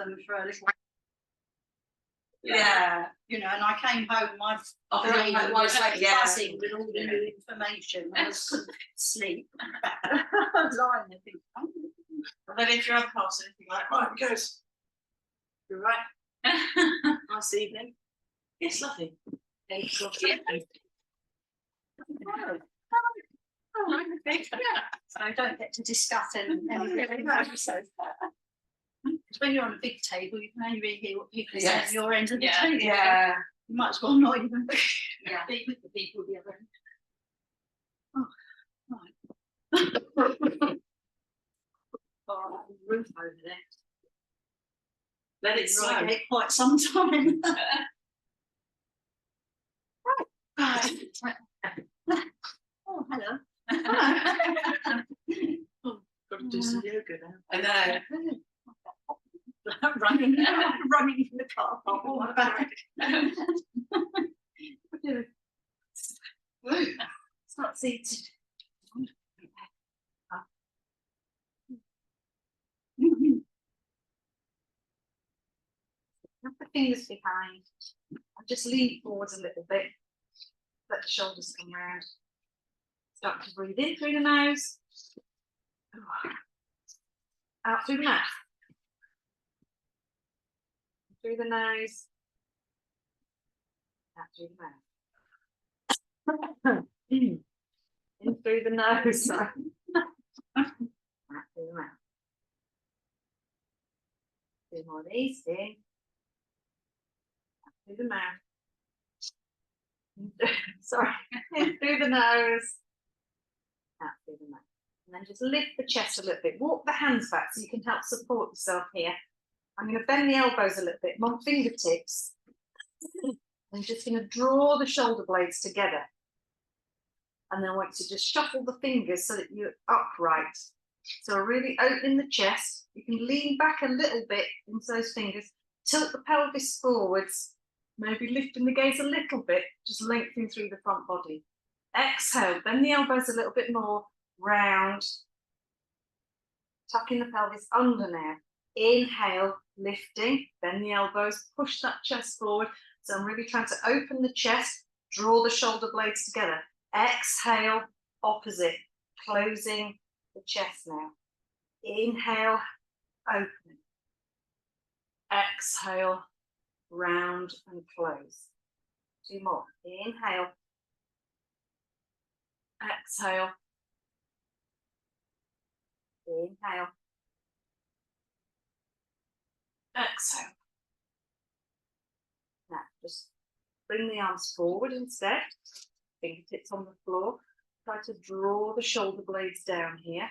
them for a little. Yeah, you know, and I came home, my brain was like buzzing with all the new information. I couldn't sleep. I was lying there thinking, oh. And then if you're unconscious, anything like, right, it goes. You're right. Nice evening. Yes, lovely. So I don't get to discuss anything. When you're on a big table, you can only really hear what people say at your end of the table. Yeah. You might as well not even be with the people at the other end. Oh, right. Oh, roof over there. Let it slow. Quite some time. Oh, hello. Oh, got to do some yoga now. I know. running from the car park. What about it? It's not seated. Put the fingers behind. And just lean forwards a little bit. Let the shoulders come round. Start to breathe in through the nose. Out through the mouth. Through the nose. Out through the mouth. In through the nose. Out through the mouth. Two more of these. In. Out through the mouth. Sorry. In through the nose. Out through the mouth. And then just lift the chest a little bit. Walk the hands back so you can help support yourself here. I'm going to bend the elbows a little bit, my fingertips. I'm just going to draw the shoulder blades together. And then I want you to just shuffle the fingers so that you're upright. So really opening the chest. You can lean back a little bit into those fingers. Tilt the pelvis forwards. Maybe lifting the gaze a little bit, just lengthening through the front body. Exhale, bend the elbows a little bit more, round. Tucking the pelvis under now. Inhale, lifting, bend the elbows, push that chest forward. So I'm really trying to open the chest, draw the shoulder blades together. Exhale, opposite, closing the chest now. Inhale, open. Exhale, round and close. Two more. Inhale. Exhale. Inhale. Exhale. Now just bring the arms forward instead. Fingertips on the floor. Try to draw the shoulder blades down here.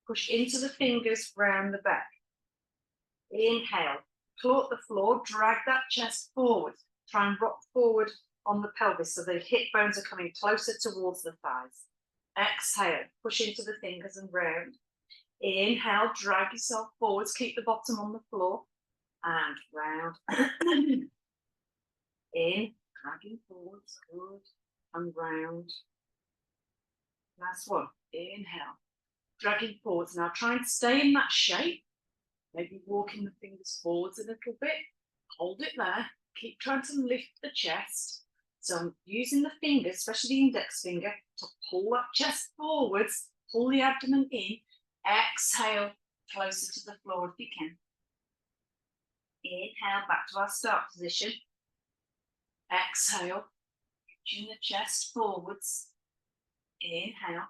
Push into the fingers round the back. Inhale. Claw at the floor. Drag that chest forward. Try and rock forward on the pelvis so the hip bones are coming closer towards the thighs. Exhale. Push into the fingers and round. Inhale. Drag yourself forwards. Keep the bottom on the floor. And round. In. Dragging forwards. Good. And round. Last one. Inhale. Dragging forwards. Now try and stay in that shape. Maybe walking the fingers forwards a little bit. Hold it there. Keep trying to lift the chest. So I'm using the fingers, especially the index finger, to pull that chest forwards. Pull the abdomen in. Exhale. Closer to the floor if you can. Inhale. Back to our start position. Exhale. Reaching the chest forwards. Inhale.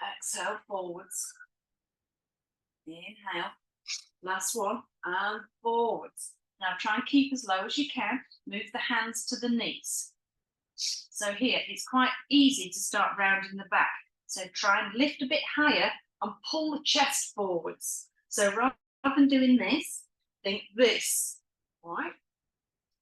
Exhale forwards. Inhale. Last one. And forwards. Now try and keep as low as you can. Move the hands to the knees. So here, it's quite easy to start rounding the back. So try and lift a bit higher and pull the chest forwards. So rather than doing this, think this. All right?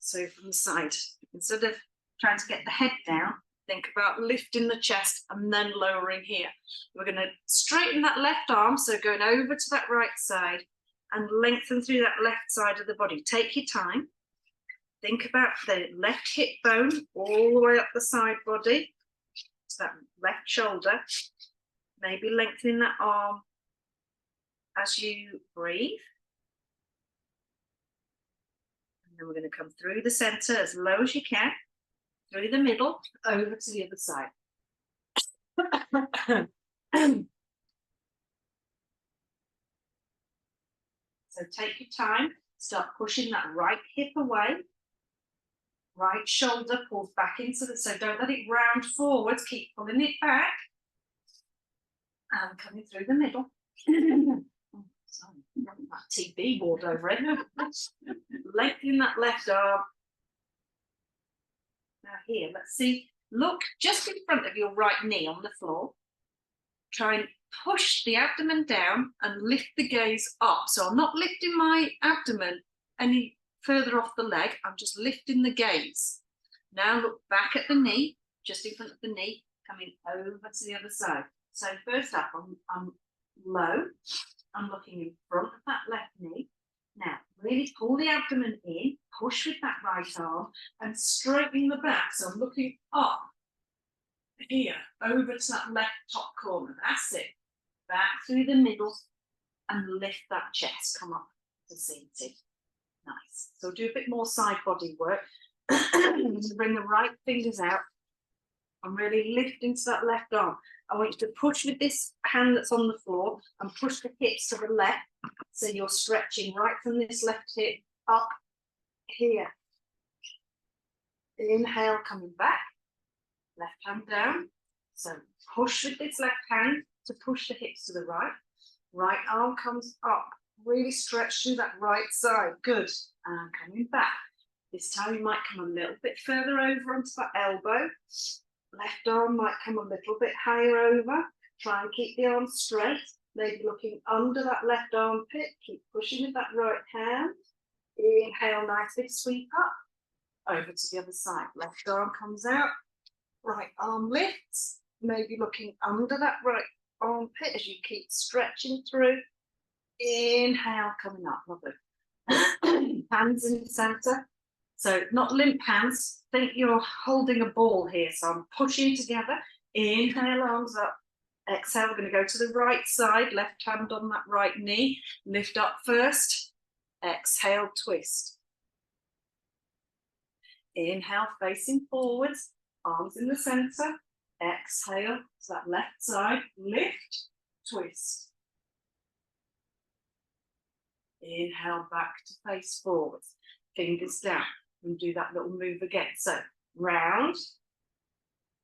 So from the side, instead of trying to get the head down, think about lifting the chest and then lowering here. We're going to straighten that left arm, so going over to that right side and lengthen through that left side of the body. Take your time. Think about the left hip bone all the way up the side body to that left shoulder. Maybe lengthening that arm as you breathe. And then we're going to come through the centre as low as you can, through the middle, over to the other side. So take your time, start pushing that right hip away. Right shoulder pulls back into the, so don't let it round forwards, keep pulling it back. And coming through the middle. Oh, sorry, that TB board over it. Lengthen that left arm. Now here, let's see, look just in front of your right knee on the floor. Try and push the abdomen down and lift the gaze up. So I'm not lifting my abdomen any further off the leg, I'm just lifting the gaze. Now look back at the knee, just in front of the knee, coming over to the other side. So first up, I'm low, I'm looking in front of that left knee. Now really pull the abdomen in, push with that right arm and straighten the back. So I'm looking up here, over to that left top corner, that's it. Back through the middle and lift that chest, come up to seated. Nice. So do a bit more side body work. Bring the right fingers out and really lift into that left arm. I want you to push with this hand that's on the floor and push the hips to the left. So you're stretching right from this left hip up here. Inhale, coming back. Left hand down. So push with this left hand to push the hips to the right. Right arm comes up. Really stretch through that right side. Good. And coming back. This time you might come a little bit further over onto that elbow. Left arm might come a little bit higher over. Try and keep the arm straight. Maybe looking under that left armpit. Keep pushing with that right hand. Inhale, nice big sweep up. Over to the other side. Left arm comes out. Right arm lifts. Maybe looking under that right armpit as you keep stretching through. Inhale, coming up, lovely. Hands in the center. So not limp hands, think you're holding a ball here. So I'm pushing together, inhale, arms up. Exhale, we're going to go to the right side, left hand on that right knee. Lift up first, exhale, twist. Inhale, facing forwards, arms in the center. Exhale, to that left side, lift, twist. Inhale, back to face forwards, fingers down, and do that little move again. So round,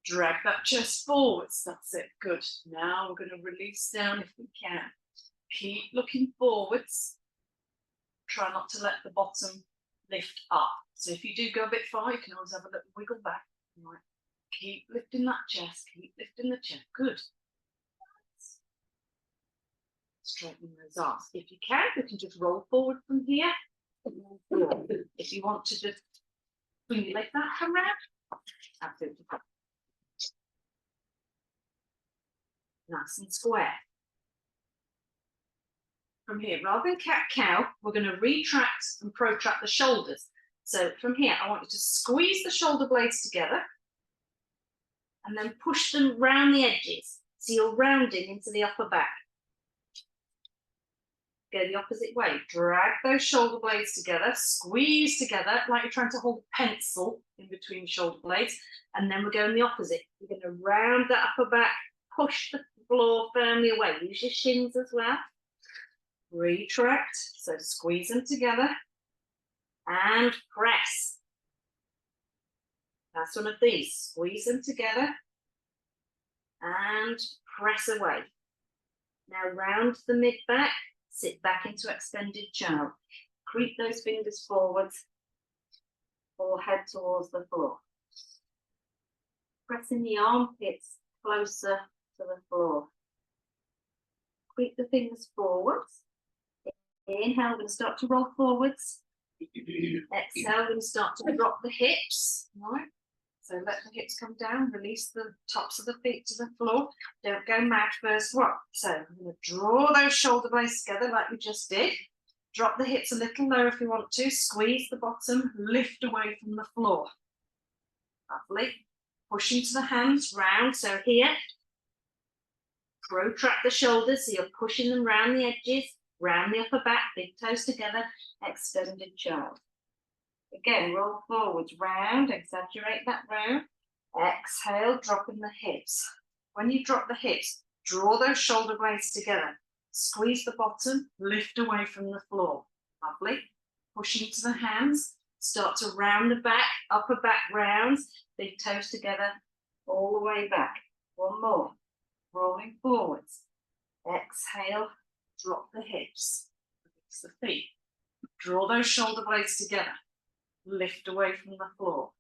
drag that chest forwards, that's it, good. Now we're going to release down if we can. Keep looking forwards. Try not to let the bottom lift up. So if you do go a bit far, you can always have a little wiggle back. Right. Keep lifting that chest, keep lifting the chest, good. Straighten those arms. If you can, you can just roll forward from here. If you want to just bring your leg back around, absolutely fine. Nice and square. From here, rather than cat-cow, we're going to retract and protract the shoulders. So from here, I want you to squeeze the shoulder blades together and then push them round the edges. So you're rounding into the upper back. Go the opposite way. Drag those shoulder blades together, squeeze together like you're trying to hold a pencil in between shoulder blades. And then we're going the opposite. You're going to round that upper back, push the floor firmly away. Use your shins as well. Retract. So squeeze them together and press. That's one of these. Squeeze them together and press away. Now round the mid back. Sit back into extended child. Creep those fingers forwards or head towards the floor. Pressing the armpits closer to the floor. Creep the fingers forwards. Inhale, we're going to start to roll forwards. Exhale, we're going to start to drop the hips. Right. So let the hips come down, release the tops of the feet to the floor. Don't go mad first one. So I'm going to draw those shoulder blades together like we just did. Drop the hips a little lower if you want to. Squeeze the bottom, lift away from the floor. Lovely. Push into the hands round. So here, protract the shoulders. So you're pushing them round the edges, round the upper back, big toes together, extended child. Again, roll forwards, round, exaggerate that round. Exhale, dropping the hips. When you drop the hips, draw those shoulder blades together. Squeeze the bottom, lift away from the floor. Lovely. Push into the hands. Start to round the back, upper back rounds. Big toes together, all the way back. One more. Rolling forwards. Exhale, drop the hips. Release the feet. Draw those shoulder blades together. Lift away from the floor.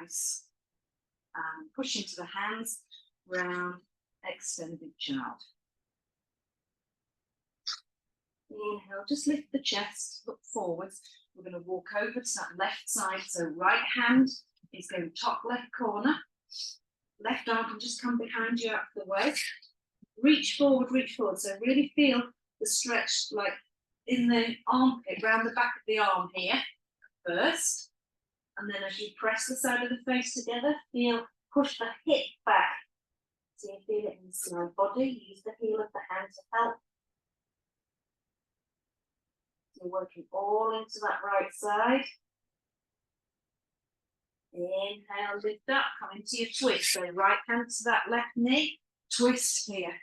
Nice. And push into the hands, round, extended child. Inhale, just lift the chest, look forwards. We're going to walk over to that left side. So right hand is going top left corner. Left arm can just come behind you out of the way. Reach forward, reach forward. So really feel the stretch like in the armpit, round the back of the arm here first. And then as you press the side of the face together, push the hip back. So you feel it inside the body. Use the heel of the hand to help. So you're working all into that right side. Inhale, lift up, come into your twist. So right hand to that left knee, twist here.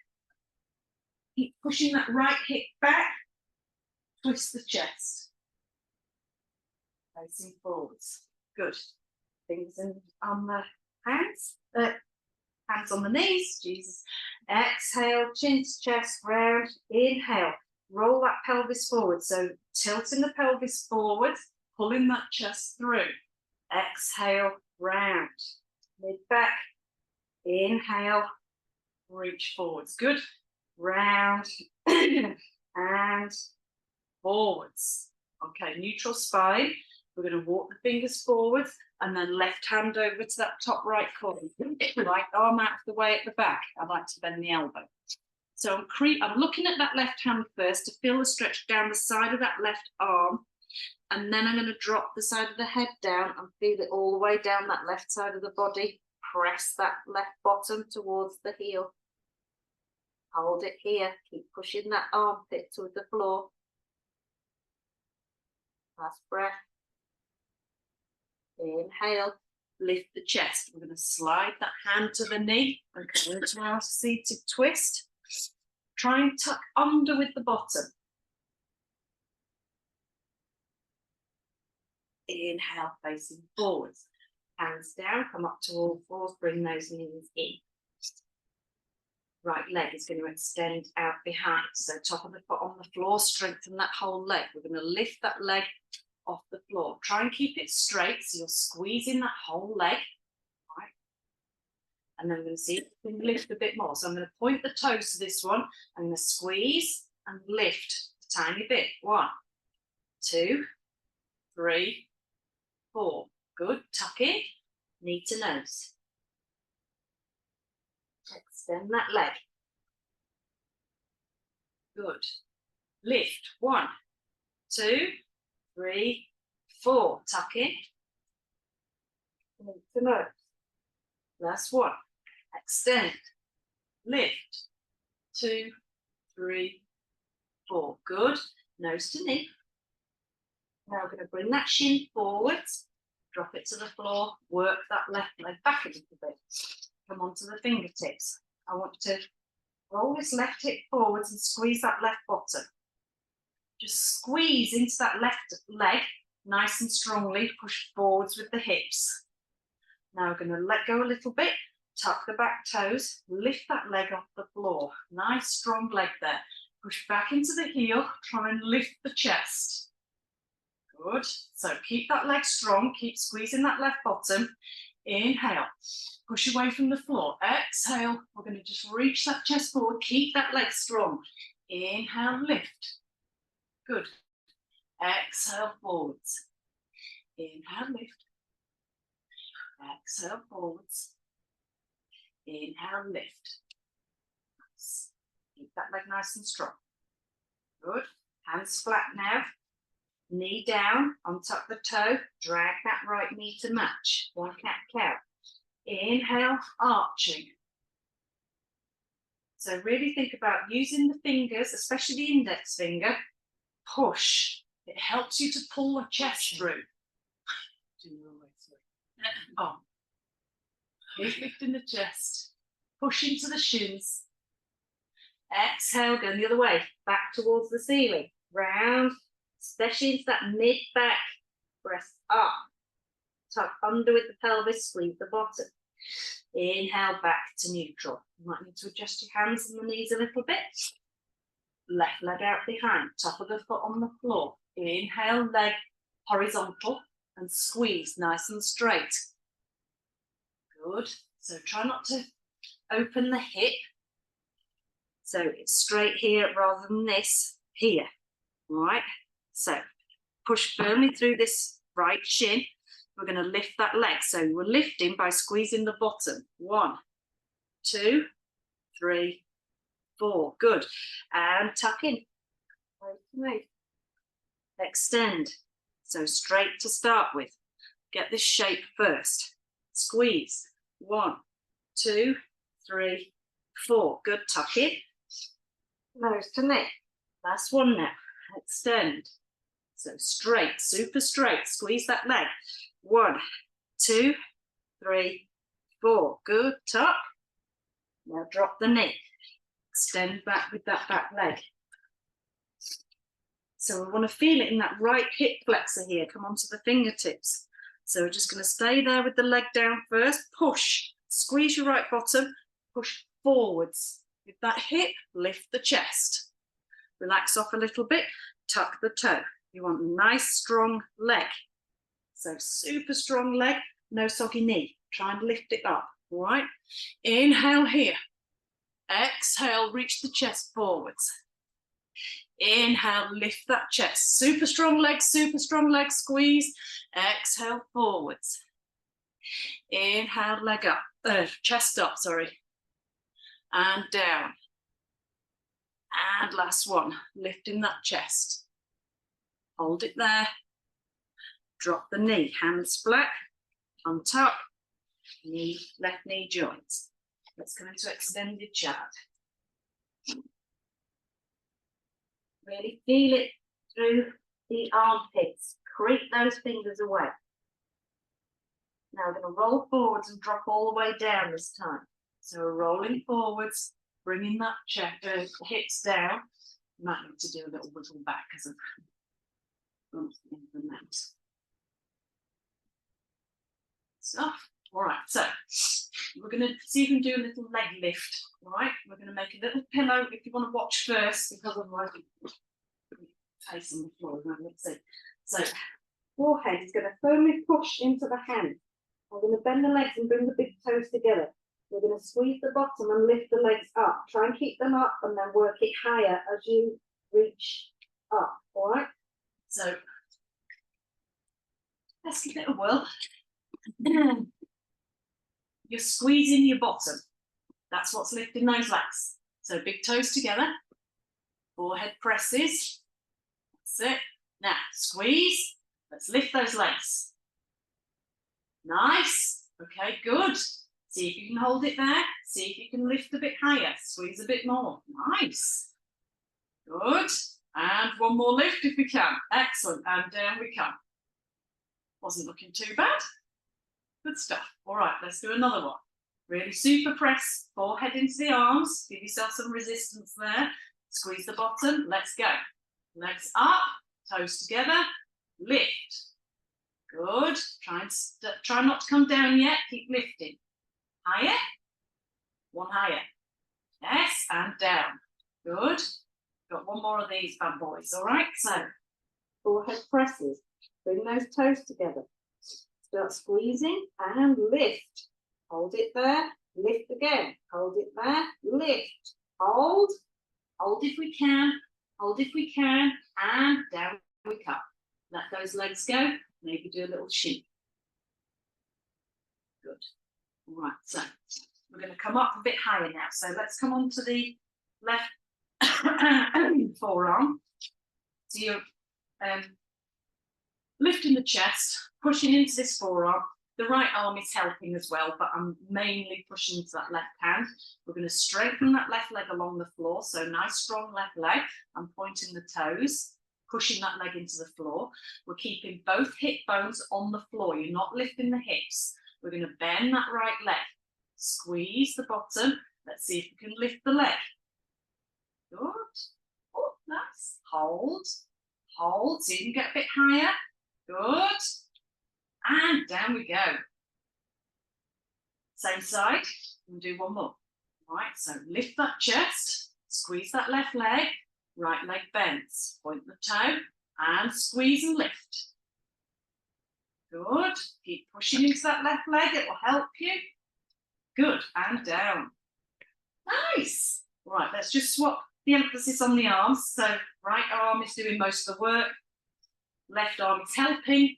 Keep pushing that right hip back, twist the chest. Facing forwards. Good. Fingers on the hands, hands on the knees, Jesus. Exhale, chin to chest, round. Inhale, roll that pelvis forward. So tilting the pelvis forward, pulling that chest through. Exhale, round. Mid back. Inhale, reach forwards. Good. Round and forwards. Okay, neutral spine. We're going to walk the fingers forward and then left hand over to that top right corner. Right arm out of the way at the back. I like to bend the elbow. So I'm looking at that left hand first to feel the stretch down the side of that left arm. And then I'm going to drop the side of the head down and feel it all the way down that left side of the body. Press that left bottom towards the heel. Hold it here. Keep pushing that armpit toward the floor. Last breath. Inhale, lift the chest. We're going to slide that hand to the knee and come into our seated twist. Try and tuck under with the bottom. Inhale, facing forwards. Hands down, come up to all fours, bring those knees in. Right leg is going to extend out behind. So top of the foot on the floor, strengthen that whole leg. We're going to lift that leg off the floor. Try and keep it straight so you're squeezing that whole leg. Right. And then we're going to see if we can lift a bit more. So I'm going to point the toes to this one. I'm going to squeeze and lift a tiny bit. 1, 2, 3, 4. Good. Tuck in. Knee to nose. Extend that leg. Good. Lift. 1, 2, 3, 4. Tuck in. Knee to nose. Last one. Extend. Lift. 2, 3, 4. Good. Nose to knee. Now we're going to bring that shin forwards. Drop it to the floor. Work that left leg back a little bit. Come onto the fingertips. I want to roll this left hip forwards and squeeze that left bottom. Just squeeze into that left leg nice and strongly. Push forwards with the hips. Now we're going to let go a little bit. Tuck the back toes. Lift that leg off the floor. Nice strong leg there. Push back into the heel. Try and lift the chest. Good. So keep that leg strong. Keep squeezing that left bottom. Inhale. Push away from the floor. Exhale. We're going to just reach that chest forward. Keep that leg strong. Inhale, lift. Good. Exhale, forwards. Inhale, lift. Exhale, forwards. Inhale, lift. Nice. Keep that leg nice and strong. Good. Hands flat now. Knee down, untuck the toe, drag that right knee to match. 1 cat-cow. Inhale, arching. So really think about using the fingers, especially the index finger. Push. It helps you to pull the chest through. Do the wrong way, sorry. On. Keep lifting the chest. Push into the shins. Exhale, going the other way, back towards the ceiling. Round, especially into that mid-back. Press up. Tuck under with the pelvis, squeeze the bottom. Inhale back to neutral. You might need to adjust your hands and the knees a little bit. Left leg out behind, top of the foot on the floor. Inhale, leg horizontal and squeeze nice and straight. Good. So try not to open the hip. So it's straight here rather than this here. All right. So push firmly through this right shin. We're going to lift that leg. So we're lifting by squeezing the bottom. 1, 2, 3, 4. Good. And tuck in. Extend. So straight to start with. Get this shape first. Squeeze. 1, 2, 3, 4. Good. Tuck in. Nose to neck. Last one now. Extend. So straight, super straight. Squeeze that leg. 1, 2, 3, 4. Good. Tuck. Now drop the knee. Extend back with that back leg. So we want to feel it in that right hip flexor here. Come onto the fingertips. So we're just going to stay there with the leg down first. Push. Squeeze your right bottom. Push forwards. With that hip, lift the chest. Relax off a little bit. Tuck the toe. You want a nice, strong leg. So super strong leg, no soggy knee. Try and lift it up, all right? Inhale here. Exhale, reach the chest forwards. Inhale, lift that chest. Super strong leg, squeeze. Exhale, forwards. Inhale, leg up, chest up, sorry. And down. And last one, lifting that chest. Hold it there. Drop the knee, hands flat, on top, knee, left knee joints. Let's come into extended chart. Really feel it through the armpits. Creep those fingers away. Now we're going to roll forwards and drop all the way down this time. So we're rolling forwards, bringing that hips down. You might need to do a little wiggle back because of the mat. Stuff. All right, so we're going to see if we can do a little leg lift. All right, we're going to make a little pillow if you want to watch first, because otherwise you're facing the floor. Let's see. So forehead is going to firmly push into the hand. I'm going to bend the legs and bring the big toes together. We're going to squeeze the bottom and lift the legs up. Try and keep them up and then work it higher as you reach up. All right. So let's give it a whirl. You're squeezing your bottom. That's what's lifting those legs. So big toes together, forehead presses. That's it. Now squeeze. Let's lift those legs. Nice. Okay, good. See if you can hold it there. See if you can lift a bit higher. Squeeze a bit more. Nice. Good. And one more lift if we can. Excellent. And down we come. Wasn't looking too bad. Good stuff. All right, let's do another one. Really super press, forehead into the arms. Give yourself some resistance there. Squeeze the bottom. Let's go. Legs up, toes together. Lift. Good. Try not to come down yet. Keep lifting. Higher. One higher. Yes, and down. Good. Got one more of these bad boys. All right. So forehead presses. Bring those toes together. Start squeezing and lift. Hold it there. Lift again. Hold it there. Lift. Hold. Hold if we can. Hold if we can. And down we come. Let those legs go. Maybe do a little shin. Good. All right. So we're going to come up a bit higher now. So let's come on to the left forearm. So you're lifting the chest, pushing into this forearm. The right arm is helping as well, but I'm mainly pushing into that left hand. We're going to straighten that left leg along the floor. So nice strong left leg. I'm pointing the toes. pushing that leg into the floor. We're keeping both hip bones on the floor. You're not lifting the hips. We're going to bend that right leg. Squeeze the bottom. Let's see if we can lift the leg. Good. Oh, nice. Hold. Hold. So you can get a bit higher. Good. And down we go. Same side. We'll do one more. Right, so lift that chest. Squeeze that left leg. Right leg bends. Point the toe. And squeeze and lift. Good. Keep pushing into that left leg. It will help you. Good. And down. Nice. Right, let's just swap the emphasis on the arms. So right arm is doing most of the work. Left arm is helping.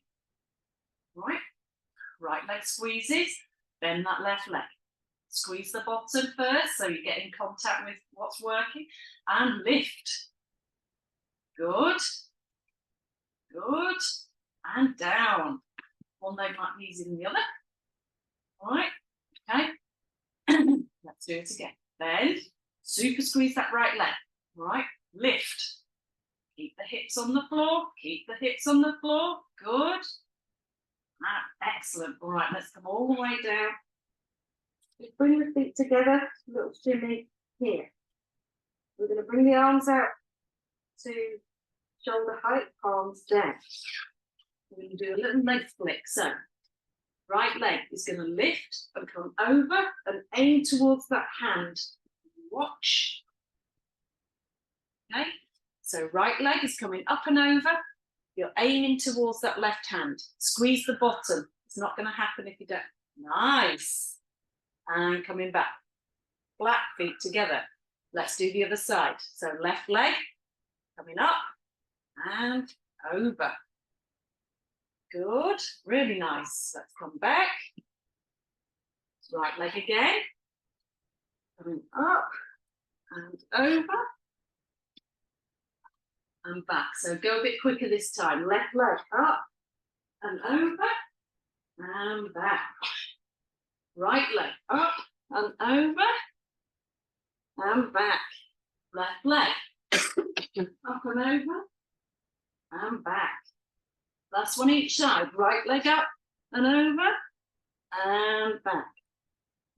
Right. Right leg squeezes. Bend that left leg. Squeeze the bottom first so you get in contact with what's working. And lift. Good. Good. And down. One leg might be easier than the other. All right. Okay. Let's do it again. Bend. Super squeeze that right leg. All right. Lift. Keep the hips on the floor. Keep the hips on the floor. Good. Excellent. All right. Let's come all the way down. Just bring the feet together. Little shimmy here. We're going to bring the arms out to shoulder height, palms down. We're going to do a little leg flick. So, right leg is going to lift and come over and aim towards that hand. Watch. Okay. So, right leg is coming up and over. You're aiming towards that left hand. Squeeze the bottom. It's not going to happen if you don't. Nice. And coming back. Flat feet together. Let's do the other side. So left leg coming up and over. Good. Really nice. Let's come back. Right leg again. Coming up and over. And back. So go a bit quicker this time. Left leg up and over and back. Right leg up and over and back. Left leg up and over and back. Last one each side. Right leg up and over and back.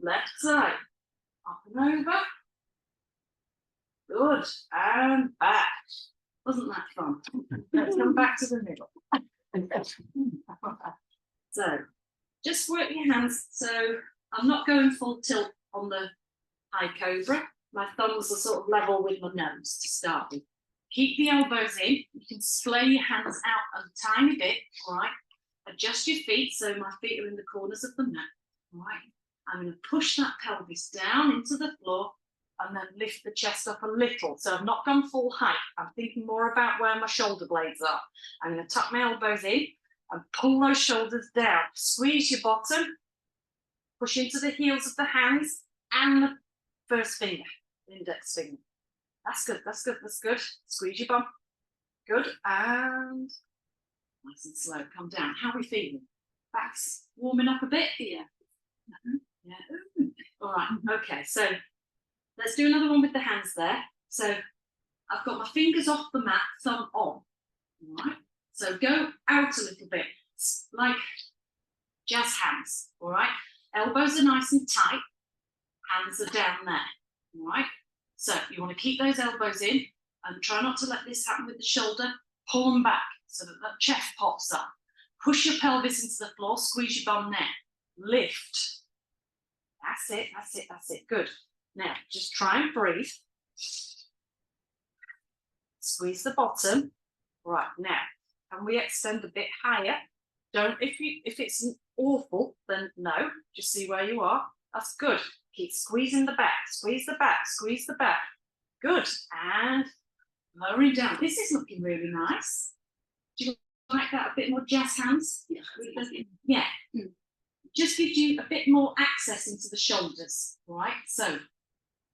Left side up and over. Good. And back. Wasn't that fun? Let's come back to the middle. So, just work your hands. So, I'm not going full tilt on the high cobra. My thumbs are sort of level with my nose to start with. Keep the elbows in. You can splay your hands out a tiny bit, all right? Adjust your feet so my feet are in the corners of the mat, all right? I'm going to push that pelvis down into the floor and then lift the chest up a little. So I've not gone full height. I'm thinking more about where my shoulder blades are. I'm going to tuck my elbows in and pull those shoulders down. Squeeze your bottom. Push into the heels of the hands and the first finger, index finger. That's good, that's good, that's good. Squeeze your bum. Good, and nice and slow, come down. How are we feeling? Back's warming up a bit here. Yeah. All right, okay, so let's do another one with the hands there. So I've got my fingers off the mat, thumb on. All right, so go out a little bit, like jazz hands, all right? Elbows are nice and tight, hands are down there, all right? So you want to keep those elbows in and try not to let this happen with the shoulder. Pull them back so that that chest pops up. Push your pelvis into the floor, squeeze your bum there. Lift. That's it, that's it, that's it. Good. Now, just try and breathe. Squeeze the bottom. Right, now, can we extend a bit higher? Don't, if it's awful, then no. Just see where you are. That's good. Keep squeezing the back, squeeze the back, squeeze the back. Good. And lowering down. This is looking really nice. Do you like that? A bit more jazz hands? Yeah. Just gives you a bit more access into the shoulders, right? So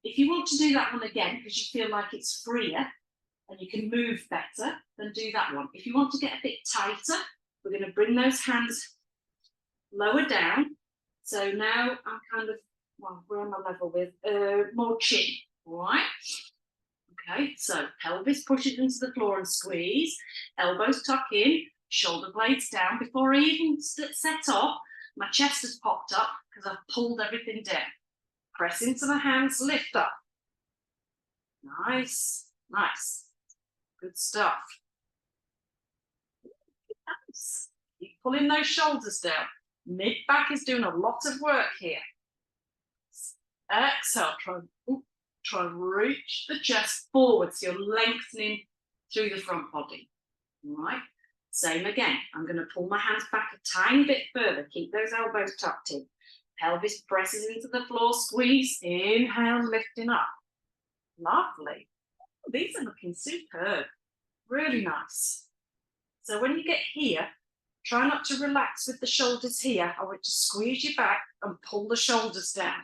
if you want to do that one again, because you feel like it's freer and you can move better, then do that one. If you want to get a bit tighter, we're going to bring those hands lower down. So now I'm kind of, well, where am I level with? More chin, all right? Okay, so pelvis pushes into the floor and squeeze, elbows tuck in, shoulder blades down. Before I even set off, my chest has popped up because I've pulled everything down. Press into the hands, lift up. Nice, nice. Good stuff. Nice. Keep pulling those shoulders down. Mid back is doing a lot of work here. Exhale, try and reach the chest forward so you're lengthening through the front body. All right, same again. I'm going to pull my hands back a tiny bit further. Keep those elbows tucked in. Pelvis presses into the floor, squeeze, inhale, lifting up. Lovely. These are looking superb. Really nice. So when you get here, try not to relax with the shoulders here. I want to squeeze you back and pull the shoulders down.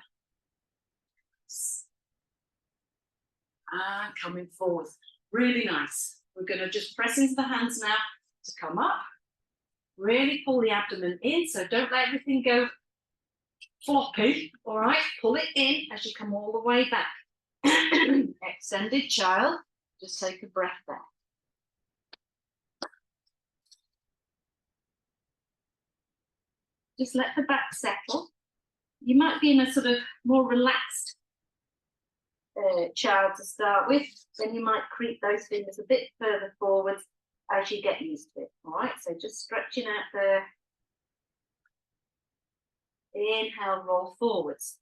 And coming forward. Really nice. We're going to just press into the hands now to come up. Really pull the abdomen in, so don't let everything go floppy. All right, pull it in as you come all the way back. Extended child. Just take a breath there. Just let the back settle. You might be in a sort of more relaxed child to start with, then you might creep those fingers a bit further forward as you get used to it. All right, so just stretching out there. Inhale, roll forwards.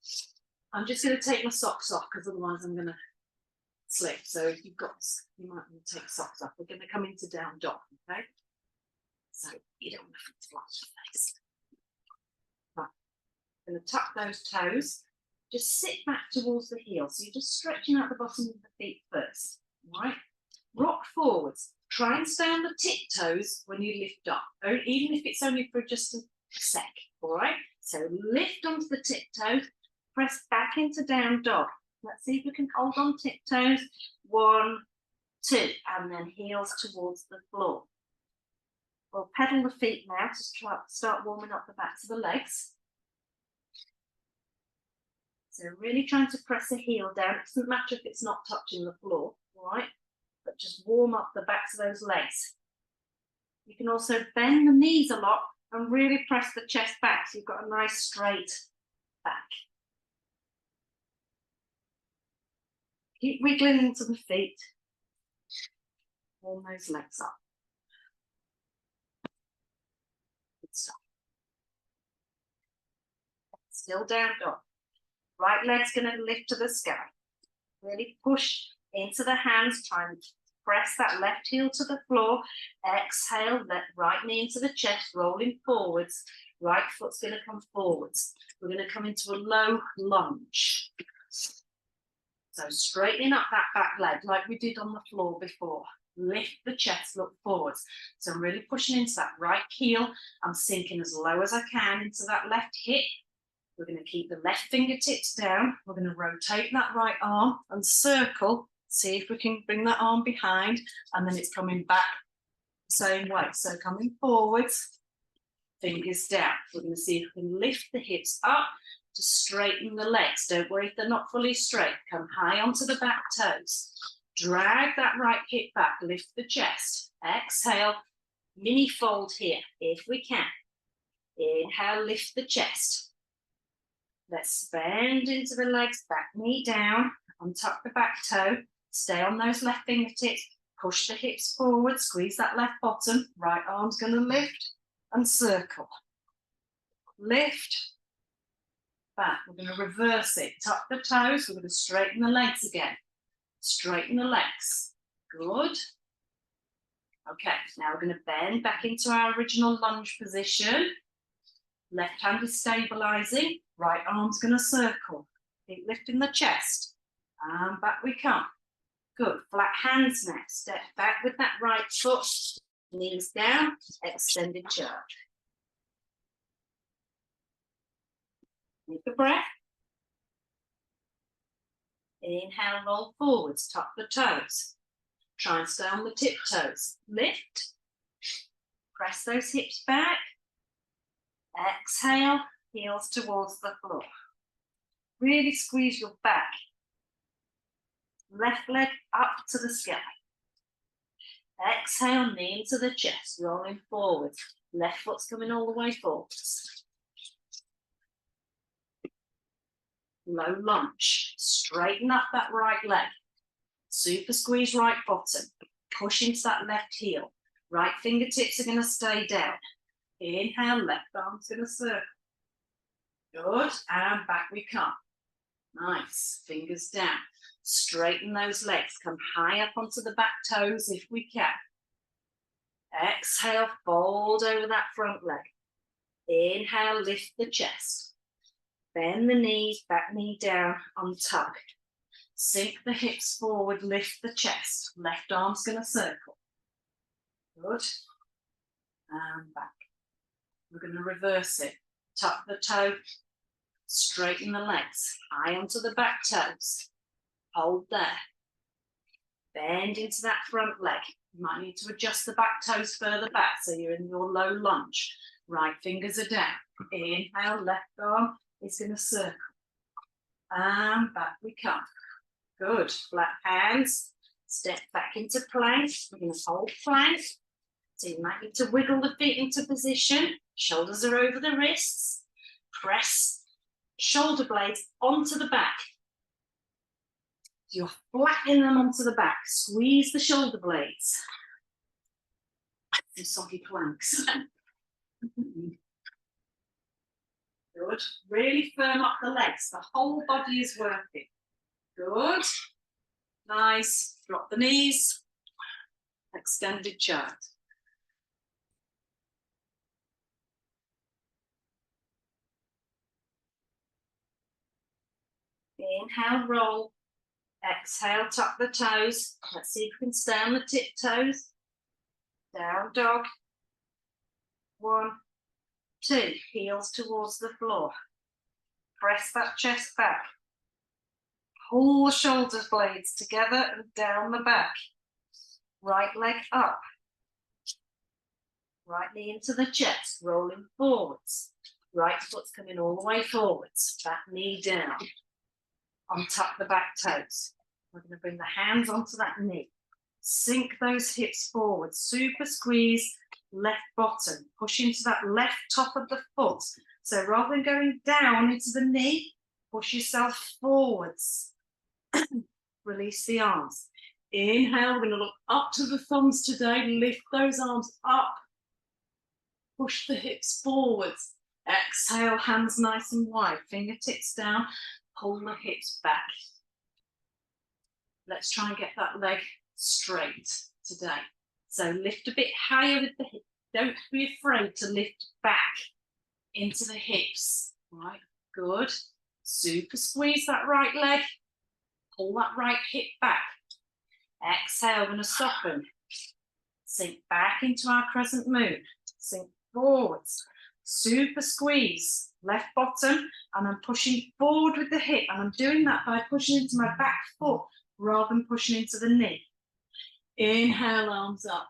I'm just going to take my socks off because otherwise I'm going to slip. So if you've got, you might want to take socks off. We're going to come into down dog, okay? So you don't want to flash your face. Right, I'm going to tuck those toes. Just sit back towards the heel. So you're just stretching out the bottom of the feet first. All right? Rock forwards. Try and stay on the tiptoes when you lift up, even if it's only for just a sec. All right? So lift onto the tiptoes. Press back into down dog. Let's see if we can hold on tiptoes. 1, 2. And then heels towards the floor. We'll pedal the feet now to start warming up the backs of the legs. So really trying to press the heel down. It doesn't matter if it's not touching the floor, all right? But just warm up the backs of those legs. You can also bend the knees a lot and really press the chest back so you've got a nice straight back. Keep wiggling into the feet. Warm those legs up. Good stuff. Still down dog. Right leg's going to lift to the sky. Really push into the hands. Try and press that left heel to the floor. Exhale, let right knee into the chest, rolling forwards. Right foot's going to come forwards. We're going to come into a low lunge. So straightening up that back leg like we did on the floor before. Lift the chest, look forwards. So I'm really pushing into that right heel. I'm sinking as low as I can into that left hip. We're going to keep the left fingertips down. We're going to rotate that right arm and circle. See if we can bring that arm behind, and then it's coming back the same way. So coming forwards, fingers down. We're going to see if we can lift the hips up to straighten the legs. Don't worry if they're not fully straight. Come high onto the back toes. Drag that right hip back, lift the chest. Exhale, mini fold here if we can. Inhale, lift the chest. Let's bend into the legs, back knee down, untuck the back toe, stay on those left fingertips, push the hips forward, squeeze that left bottom, right arm's going to lift and circle. Lift, back, we're going to reverse it, tuck the toes, we're going to straighten the legs again. Straighten the legs, good. Okay, now we're going to bend back into our original lunge position. Left hand is stabilizing, right arm's going to circle. Keep lifting the chest, and back we come. Good, flat hands now. Step back with that right foot, knees down, extended charge. Take a breath. Inhale, roll forwards, tuck the toes. Try and stay on the tiptoes. Lift, press those hips back. Exhale, heels towards the floor. Really squeeze your back. Left leg up to the sky. Exhale, knee into the chest, rolling forward. Left foot's coming all the way forwards. Low lunge. Straighten up that right leg. Super squeeze right bottom. Push into that left heel. Right fingertips are going to stay down. Inhale, left arm's going to circle. Good, and back we come. Nice, fingers down. Straighten those legs, come high up onto the back toes if we can. Exhale, fold over that front leg. Inhale, lift the chest. Bend the knees, back knee down, untug. Sink the hips forward, lift the chest. Left arm's going to circle. Good. And back. We're going to reverse it. Tuck the toe, straighten the legs, high onto the back toes. Hold there. Bend into that front leg. You might need to adjust the back toes further back so you're in your low lunge. Right fingers are down. Inhale, left arm is going to circle. And back we come. Good. Flat hands. Step back into plank. We're going to hold plank. So you might need to wiggle the feet into position. Shoulders are over the wrists. Press shoulder blades onto the back. You're flattening them onto the back. Squeeze the shoulder blades. Some soggy planks. Good. Really firm up the legs. The whole body is working. Good. Nice. Drop the knees. Extended chart. Inhale, roll. Exhale, tuck the toes. Let's see if we can stay on the tiptoes. Down dog. 1, 2. Heels towards the floor. Press that chest back. Pull the shoulder blades together and down the back. Right leg up. Right knee into the chest, rolling forwards. Right foot's coming all the way forwards. Back knee down. Untuck the back toes. We're going to bring the hands onto that knee. Sink those hips forward. Super squeeze left bottom. Push into that left top of the foot. So rather than going down into the knee, push yourself forwards. Release the arms. Inhale, we're going to look up to the thumbs today. Lift those arms up. Push the hips forwards. Exhale, hands nice and wide. Fingertips down. Pull the hips back. Let's try and get that leg straight today. So lift a bit higher with the hip. Don't be afraid to lift back into the hips. Right, good. Super squeeze that right leg. Pull that right hip back. Exhale, we're going to soften. Sink back into our crescent moon. Sink forwards. Super squeeze. Left bottom. And I'm pushing forward with the hip. And I'm doing that by pushing into my back foot rather than pushing into the knee. Inhale, arms up.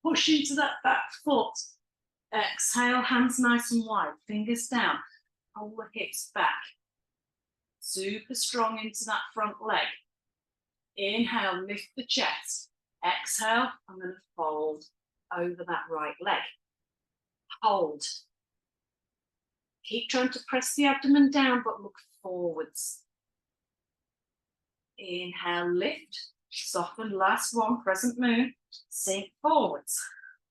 Push into that back foot. Exhale, hands nice and wide. Fingers down. Pull the hips back. Super strong into that front leg. Inhale, lift the chest. Exhale, I'm going to fold over that right leg. Hold. Keep trying to press the abdomen down, but look forwards. Inhale, lift. Soften, last one, crescent moon. Sink forwards.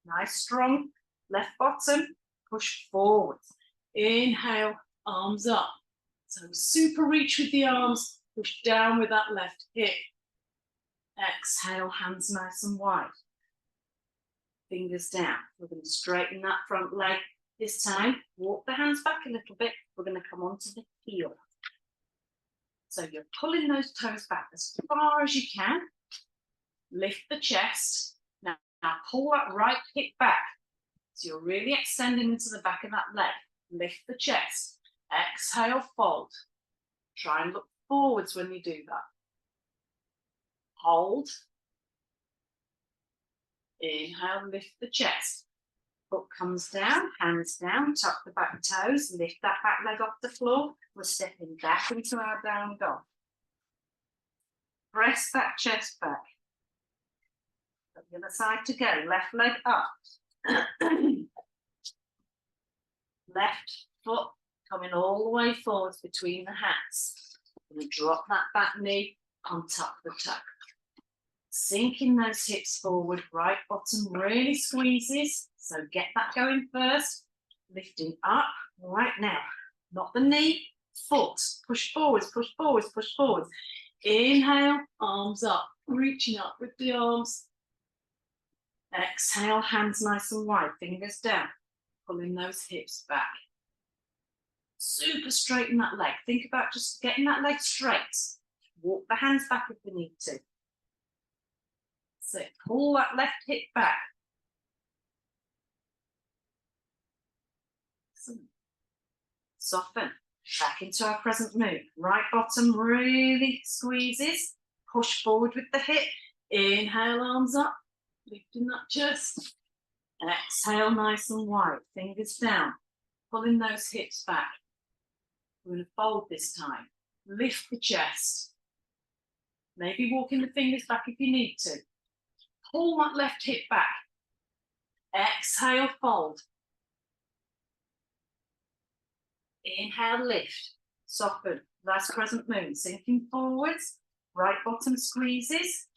Nice, strong. Left bottom, push forwards. Inhale, arms up. So super reach with the arms, push down with that left hip. Exhale, hands nice and wide. Fingers down. We're going to straighten that front leg. This time, walk the hands back a little bit. We're going to come onto the heel. So you're pulling those toes back as far as you can. Lift the chest. Now pull that right hip back. So you're really extending into the back of that leg. Lift the chest. Exhale, fold. Try and look forwards when you do that. Hold. Inhale, lift the chest. Foot comes down, hands down, tuck the back toes, lift that back leg off the floor. We're stepping back into our down dog. press that chest back. The other side to go, left leg up. Left foot coming all the way forwards between the hands. I'm going to drop that back knee on top of the tuck. Sinking those hips forward, right bottom really squeezes. So get that going first. Lifting up. Right now, not the knee, foot. Push forwards, push forwards, push forwards. Inhale, arms up, reaching up with the arms. Exhale, hands nice and wide, fingers down, pulling those hips back. Super straighten that leg. Think about just getting that leg straight. Walk the hands back if you need to. So pull that left hip back. Soften. Back into our present move. Right bottom really squeezes. Push forward with the hip. Inhale, arms up. Lifting that chest. Exhale, nice and wide. Fingers down. Pulling those hips back. We're going to fold this time. Lift the chest. Maybe walking the fingers back if you need to. Pull that left hip back. Exhale, fold. Inhale, lift. Soften. Last crescent moon. Sinking forwards. Right bottom squeezes.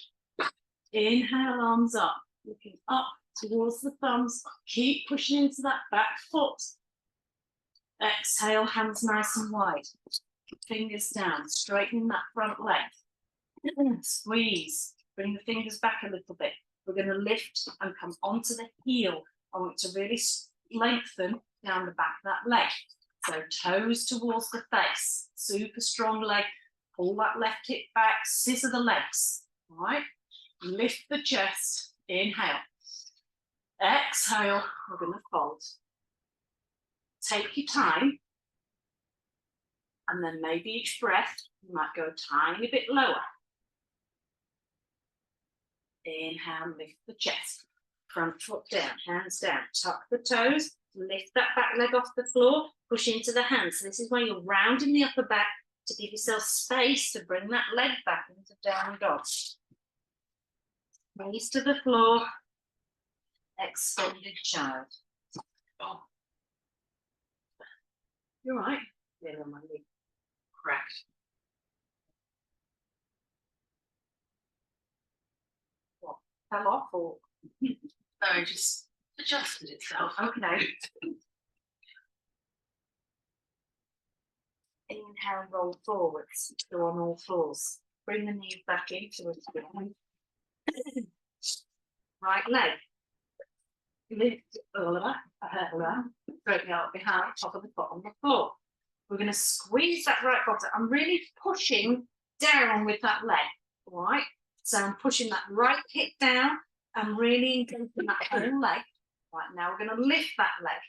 Inhale, arms up. Looking up towards the thumbs. Keep pushing into that back foot. Exhale, hands nice and wide. Fingers down. Straightening that front leg. Squeeze. Bring the fingers back a little bit. We're going to lift and come onto the heel. I want to really lengthen down the back of that leg. So toes towards the face. Super strong leg. Pull that left hip back. Scissor the legs. All right. Lift the chest. Inhale. Exhale. We're going to fold. Take your time. And then maybe each breath, you might go a tiny bit lower. Inhale, lift the chest. Front foot down, hands down. Tuck the toes. Lift that back leg off the floor. Push into the hands. So this is where you're rounding the upper back to give yourself space to bring that leg back into down dog. Knees to the floor. Extended child. Oh. You're right. Yeah, on my leg. Cracked. What? Fell off or? No, it just adjusted itself. Okay. Inhale, roll forwards. Go on all fours. Bring the knees back into it. Right leg. Lift straighten out behind, top of the foot on the floor. We're going to squeeze that right bottom. I'm really pushing down with that leg. All right. So I'm pushing that right hip down and really engaging that whole leg. Right, now we're going to lift that leg.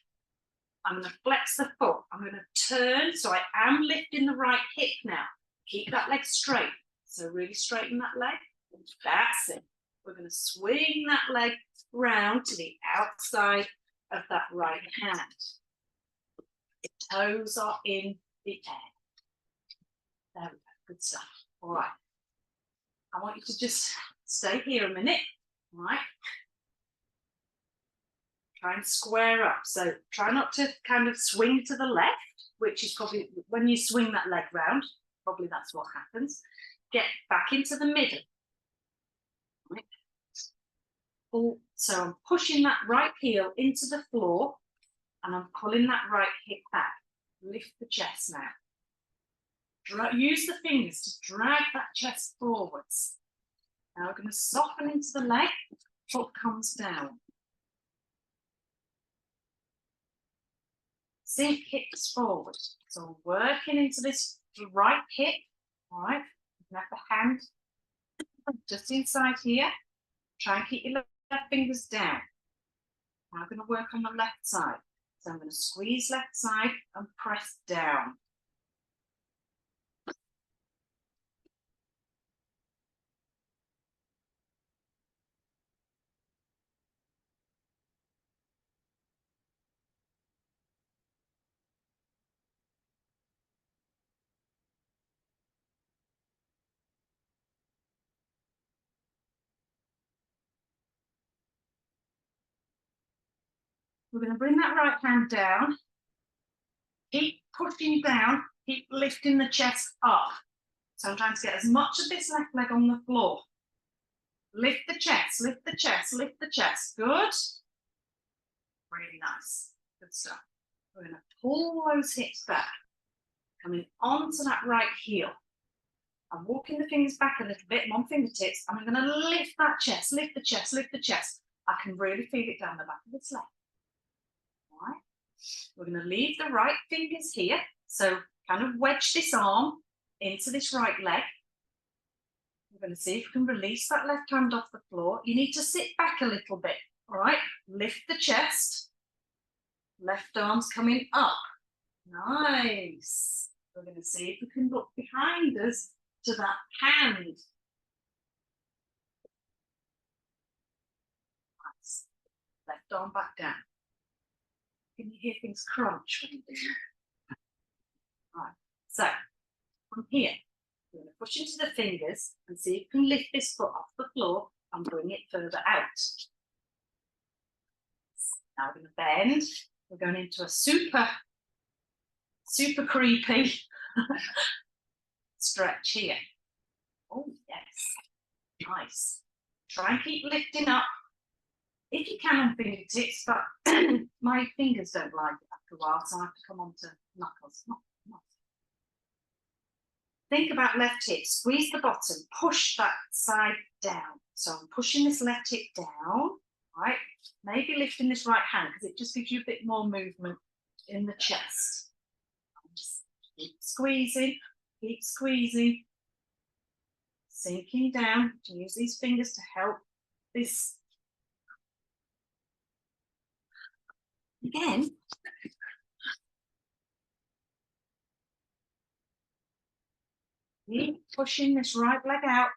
I'm going to flex the foot. I'm going to turn, so I am lifting the right hip now. Keep that leg straight. So really straighten that leg. That's it. We're going to swing that leg round to the outside of that right hand. The toes are in the air. There we go. Good stuff. All right. I want you to just stay here a minute. All right. Try and square up. So try not to kind of swing to the left, which is probably when you swing that leg round, probably that's what happens. Get back into the middle. Right. So I'm pushing that right heel into the floor and I'm pulling that right hip back. Lift the chest now. Use the fingers to drag that chest forwards. Now we're going to soften into the leg. Foot comes down. Sink hips forward. So working into this right hip. All right. You have the hand just inside here. Try and keep your left fingers down. Now I'm going to work on the left side. So I'm going to squeeze left side and press down. we're going to bring that right hand down. Keep pushing down, keep lifting the chest up. So I'm trying to get as much of this left leg on the floor. Lift the chest, lift the chest, lift the chest. Good. Really nice. Good stuff. We're going to pull those hips back, coming onto that right heel. I'm walking the fingers back a little bit, I'm on fingertips, and I'm going to lift that chest, lift the chest, lift the chest. I can really feel it down the back of this leg. All right. We're going to leave the right fingers here. So kind of wedge this arm into this right leg. We're going to see if we can release that left hand off the floor. You need to sit back a little bit. All right. Lift the chest. Left arm's coming up. Nice. We're going to see if we can look behind us to that hand. Nice. Left arm back down. Can you hear things crunch when you do that? Right. So from here, we're going to push into the fingers and see if we can lift this foot off the floor and bring it further out. Now we're going to bend. We're going into a super creepy stretch here. Oh, yes. Nice. Try and keep lifting up. If you can on fingertips, but my fingers don't like it after a while, so I have to come on to knuckles. Think about left hip. Squeeze the bottom. Push that side down. So I'm pushing this left hip down. Right? Maybe lifting this right hand because it just gives you a bit more movement in the chest. Just keep squeezing, sinking down. Use these fingers to help this. Again. Keep pushing this right leg out.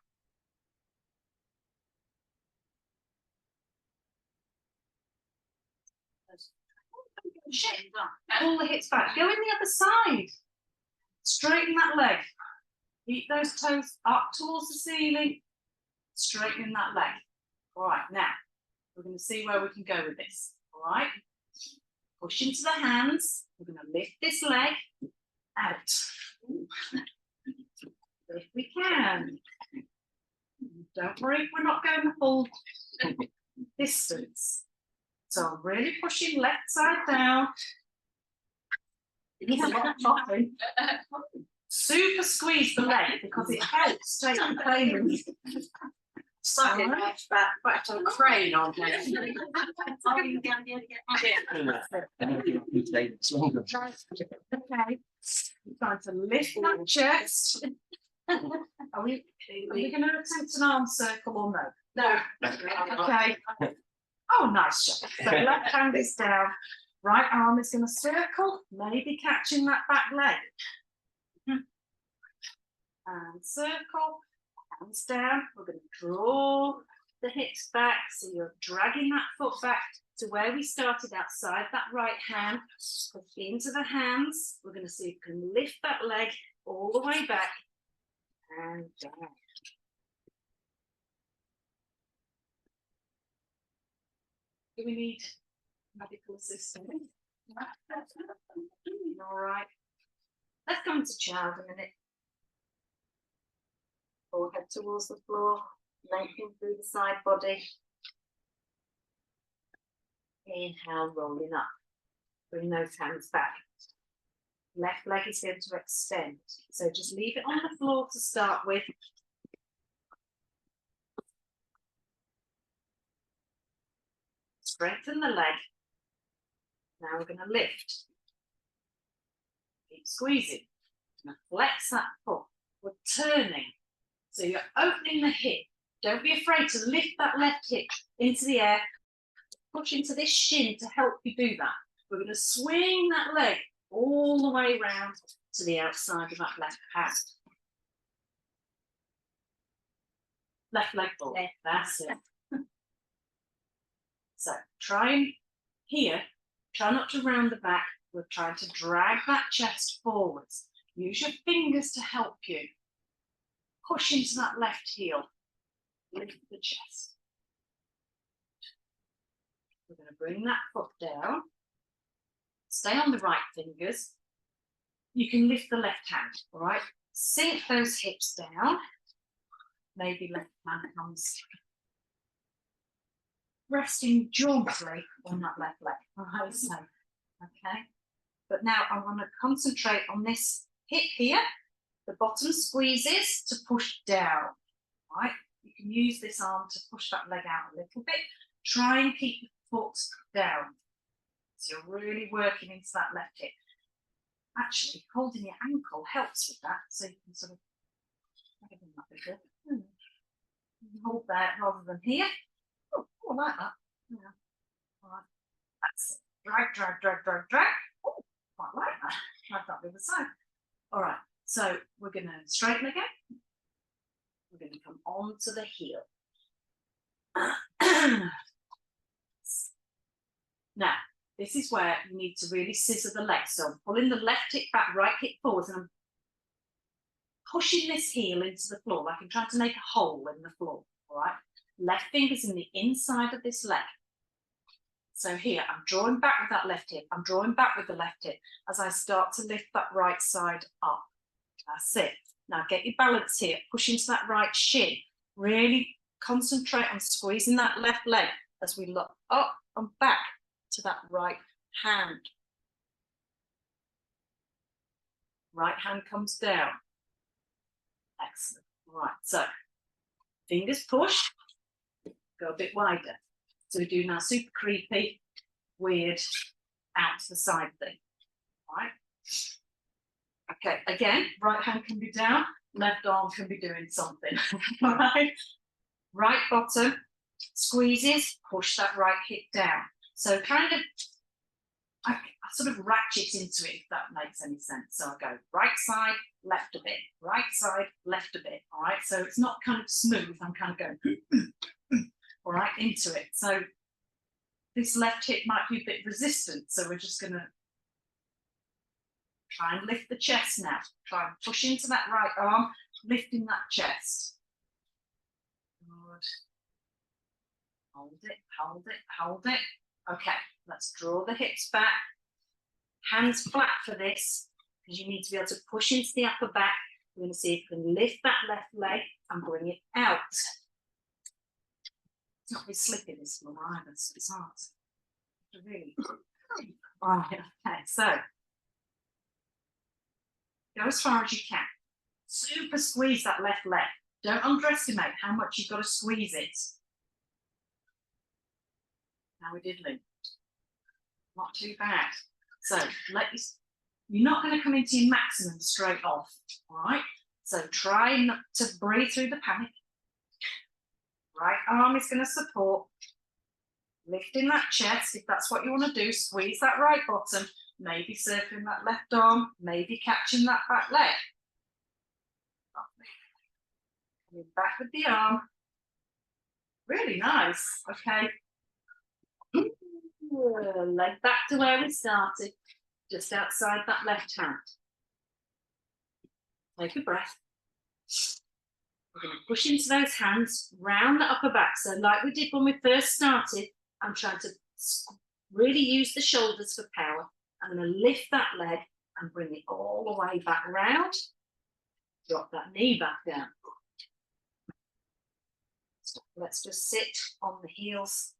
Pull the hips back. Go in the other side. Straighten that leg. Keep those toes up towards the ceiling. Straighten that leg. All right, now we're going to see where we can go with this. All right. Push into the hands. We're going to lift this leg out. If we can. Don't worry, we're not going the full distance. So I'm really pushing left side down. Super squeeze the leg because it helps take the pain. Slightly back to a crane on there. Okay. Trying to lift that chest. Are we going to attempt an arm circle or no? No. Okay. Oh, nice job. So left hand is down, right arm is going to circle, maybe catching that back leg. And circle, hands down. We're going to draw the hips back, so you're dragging that foot back to where we started outside that right hand. Push into the hands. We're going to see if we can lift that leg all the way back and down. Do we need medical assistance? All right. Let's go into child a minute. Forehead towards the floor, lengthening through the side body. Inhale, rolling up. Bring those hands back. Left leg is going to extend. So just leave it on the floor to start with. Strengthen the leg. Now we're going to lift. Keep squeezing. Now flex that foot. We're turning. So you're opening the hip. Don't be afraid to lift that left hip into the air. Push into this shin to help you do that. We're going to swing that leg all the way around to the outside of that left hand. Left leg forward. That's it. So try and here, try not to round the back. We're trying to drag that chest forwards. Use your fingers to help you. Push into that left heel. Lift the chest. We're going to bring that foot down. Stay on the right fingers. You can lift the left hand, all right? Sink those hips down. Maybe left hand comes resting jauntily on that left leg. All right, so, okay. But now I want to concentrate on this hip here. The bottom squeezes to push down, right? You can use this arm to push that leg out a little bit. Try and keep the foot down. So you're really working into that left hip. Actually, holding your ankle helps with that. So you can sort of hold that rather than here. Oh, I like that. Yeah. All right. That's it. Drag, drag, drag, drag, drag. Oh, quite like that. Drag that the other side. All right. So we're going to straighten again. We're going to come on to the heel. Now, this is where you need to really scissor the legs. So I'm pulling the left hip back, right hip forwards, and I'm pushing this heel into the floor, like I'm trying to make a hole in the floor, all right? Left finger's in the inside of this leg. So here, I'm drawing back with that left hip. I'm drawing back with the left hip as I start to lift that right side up. That's it. Now get your balance here. Push into that right shin. Really concentrate on squeezing that left leg as we look up and back to that right hand. Right hand comes down. Excellent. All right, so fingers push, go a bit wider. So we do now super creepy, weird, out to the side thing. All right. Okay, again, right hand can be down, left arm can be doing something. All right. Right bottom squeezes, push that right hip down. So kind of, I sort of ratchet into it, if that makes any sense. So I go right side, left a bit, right side, left a bit. All right. So it's not kind of smooth. I'm kind of going, all right, into it. So this left hip might be a bit resistant. So we're just going to try and lift the chest now. Try and push into that right arm, lifting that chest. Good. Hold it, hold it, hold it. Okay, let's draw the hips back. Hands flat for this, because you need to be able to push into the upper back. We're going to see if you can lift that left leg and bring it out. It's not really slipping this one either, so it's hard. Really. Right, okay, so go as far as you can. Super squeeze that left leg. Don't underestimate how much you've got to squeeze it. How we diddling. Not too bad. So you're not going to come into your maximum straight off, all right? So try not to breathe through the panic. Right arm is going to support, lifting that chest, if that's what you want to do, squeeze that right bottom, maybe circling that left arm, maybe catching that back leg. Coming back with the arm. Really nice, okay. Leg back to where we started, just outside that left hand. Take a breath. We're going to push into those hands, round the upper back. So like we did when we first started, I'm trying to really use the shoulders for power. I'm going to lift that leg and bring it all the way back round. Drop that knee back down. So let's just sit on the heels.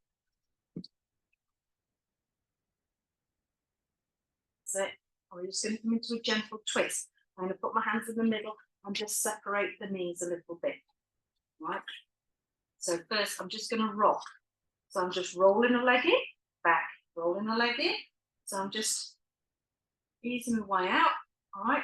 That's it. We're just going to come into a gentle twist. I'm going to put my hands in the middle and just separate the knees a little bit. Right? So first I'm just going to rock. So I'm just rolling a leg in, back, rolling a leg in. So I'm just easing my way out. All right.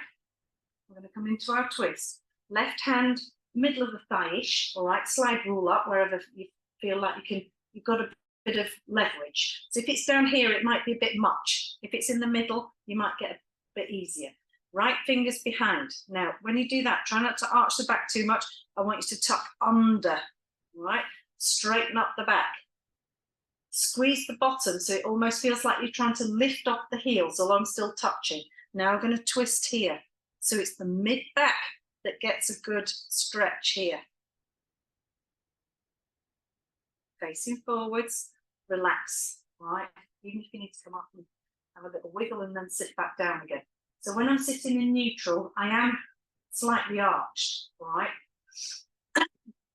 We're going to come into our twist. Left hand, middle of the thigh-ish. All right. Slide rule up wherever you feel like you've got a bit of leverage. So if it's down here, it might be a bit much. If it's in the middle, you might get a bit easier. Right fingers behind. Now, when you do that, try not to arch the back too much. I want you to tuck under, right? Straighten up the back. Squeeze the bottom so it almost feels like you're trying to lift off the heels although I'm still touching. Now I'm going to twist here. So it's the mid-back that gets a good stretch here. Facing forwards, relax. right? Even if you need to come up and have a little wiggle and then sit back down again. So when I'm sitting in neutral, I am slightly arched, right?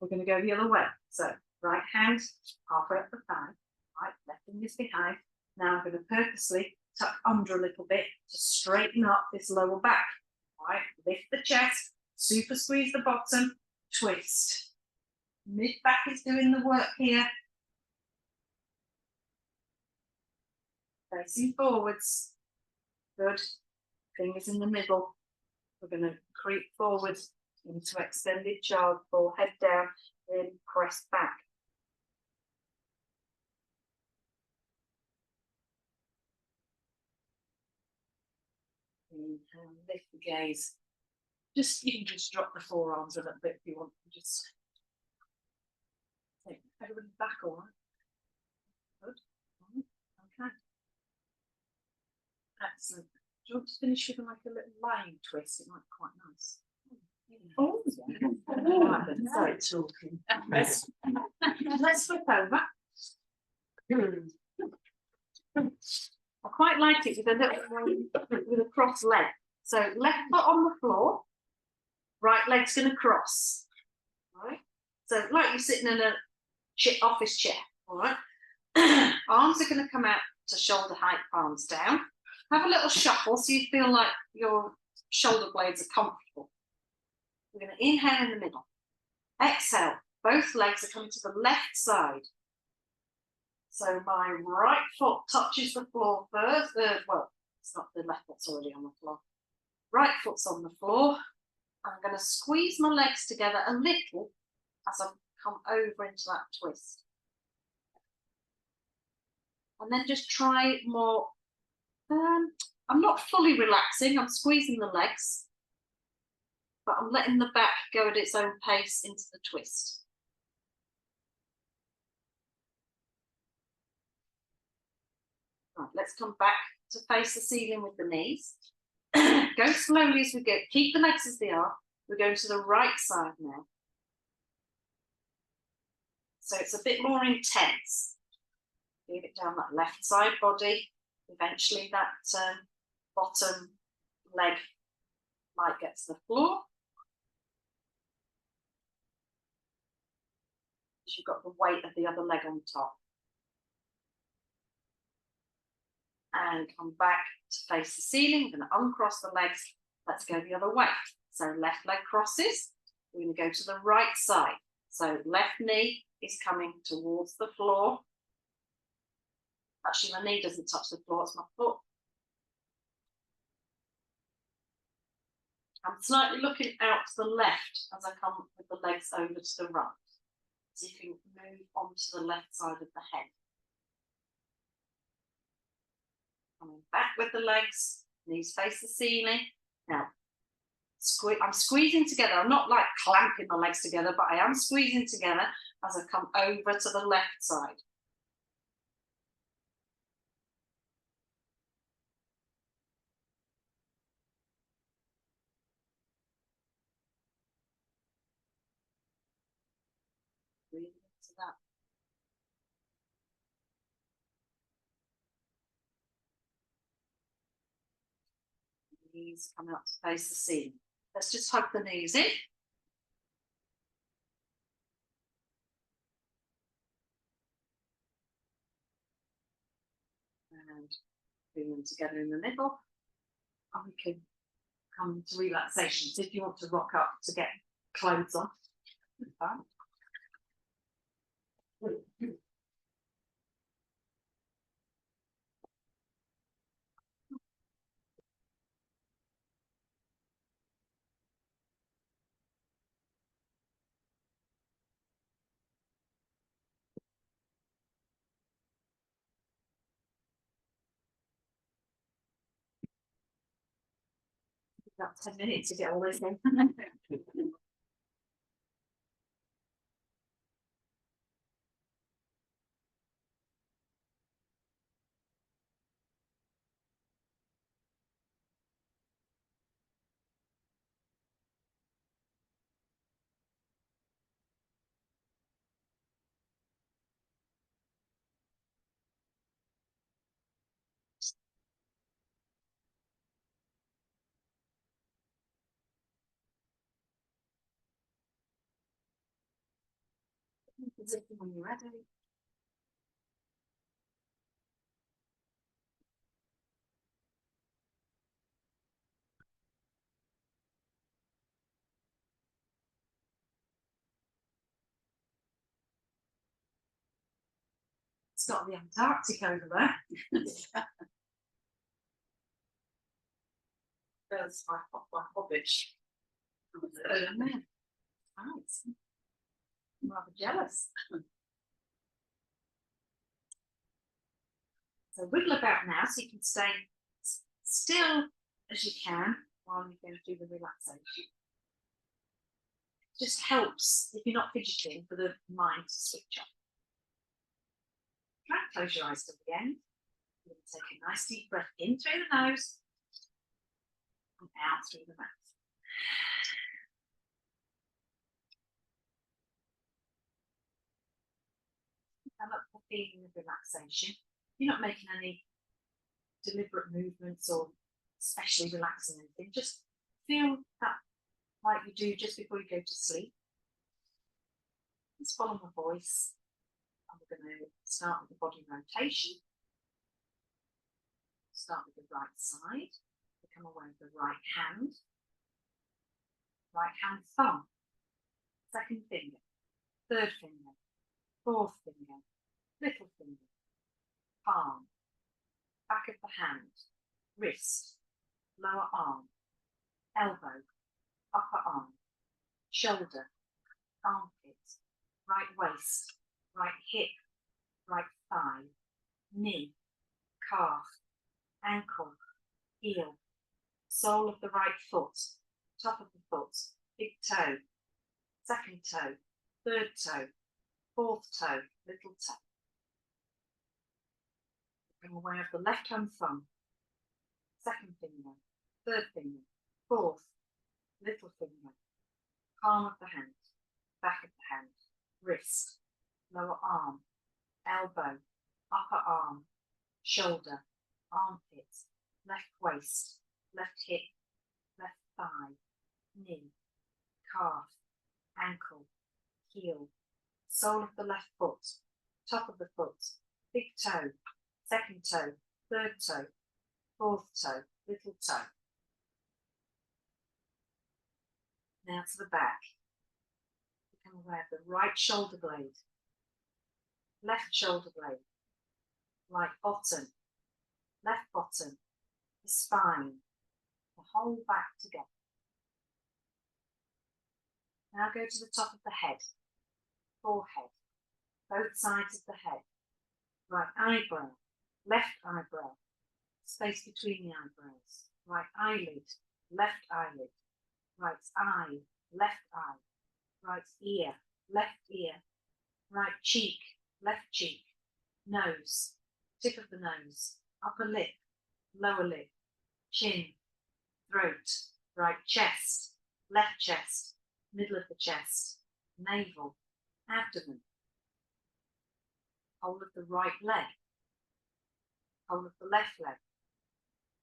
We're going to go the other way. So right hand halfway up the thigh, right, left finger's behind. Now I'm going to purposely tuck under a little bit to straighten up this lower back, right? Lift the chest, super squeeze the bottom, twist. Mid back is doing the work here. Facing forwards. Good. Fingers in the middle. We're going to creep forward into extended child pose, head down, then press back. Inhale, lift the gaze. You can just drop the forearms a little bit if you want. Just take everybody back, all right? Good. Okay. Excellent. Do you want to finish with like a little lying twist? It might be quite nice. Oh, yeah. Right, then, sorry, talking. Let's flip over. I quite like it with a little with a cross leg. So left foot on the floor, right leg's going to cross. All right. So like you're sitting in a office chair. All right. Arms are going to come out to shoulder height, palms down. Have a little shuffle so you feel like your shoulder blades are comfortable. We're going to inhale in the middle. Exhale. Both legs are coming to the left side. So my right foot touches the floor first. Well, it's not the left foot's already on the floor. Right foot's on the floor. I'm going to squeeze my legs together a little as I come over into that twist. And then just try more. I'm not fully relaxing. I'm squeezing the legs, but I'm letting the back go at its own pace into the twist. Right, let's come back to face the ceiling with the knees. Go slowly as we go. Keep the legs as they are. We're going to the right side now. So it's a bit more intense. Move it down that left side body. Eventually that bottom leg might get to the floor. Because you've got the weight of the other leg on top. And come back to face the ceiling. We're going to uncross the legs. Let's go the other way. So left leg crosses. We're going to go to the right side. So left knee is coming towards the floor. Actually, my knee doesn't touch the floor, it's my foot. I'm slightly looking out to the left as I come with the legs over to the right. So you can move onto the left side of the head. Coming back with the legs, knees face the ceiling. Now, I'm squeezing together. I'm not like clamping my legs together, but I am squeezing together as I come over to the left side. Breathe into that. Knees come out to face the ceiling. Let's just hug the knees in. And bring them together in the middle. And we can come to relaxation. So if you want to rock up to get clothes on. About 10 minutes to get all this in. Position when you're ready. It's got the Antarctic over there. That's my hobbit. Right. I'm rather jealous. So wiggle about now so you can stay still as you can while you're going to do the relaxation. Just helps if you're not fidgeting for the mind to switch off. Try and close your eyes till the end. You're going to take a nice deep breath in through the nose and out through the mouth. Come up with a feeling of relaxation. You're not making any deliberate movements or especially relaxing anything. Just feel that like you do just before you go to sleep. Just follow my voice. And we're going to start with the body rotation. Start with the right side. Become aware of the right hand. Right hand thumb. Second finger. Third finger. Fourth finger. Little finger. Palm. Back of the hand. Wrist. Lower arm. Elbow. Upper arm. Shoulder. Armpit. Right waist. Right hip. Right thigh. Knee. Calf. Ankle. Heel. Sole of the right foot. Top of the foot. Big toe. Second toe. Third toe. Fourth toe. Little toe. Become aware of the left hand thumb. Second finger. Third finger. Fourth. Little finger. Palm of the hand. Back of the hand. Wrist. Lower arm. Elbow. Upper arm. Shoulder. Armpit. Left waist. Left hip. Left thigh. Knee. Calf. Ankle. Heel. Sole of the left foot. Top of the foot. Big toe. Second toe. Third toe. Fourth toe. Little toe. Now to the back. Become aware of the right shoulder blade. Left shoulder blade. Right bottom. Left bottom. The spine. The whole back together. Now go to the top of the head. Forehead. Both sides of the head. Right eyebrow. Left eyebrow. Space between the eyebrows. Right eyelid. Left eyelid. Right eye. Left eye. Right ear. Left ear. Right cheek. Left cheek. Nose. Tip of the nose. Upper lip. Lower lip. Chin. Throat. Right chest. Left chest. Middle of the chest. Navel. Abdomen. Whole of the right leg. Whole of the left leg.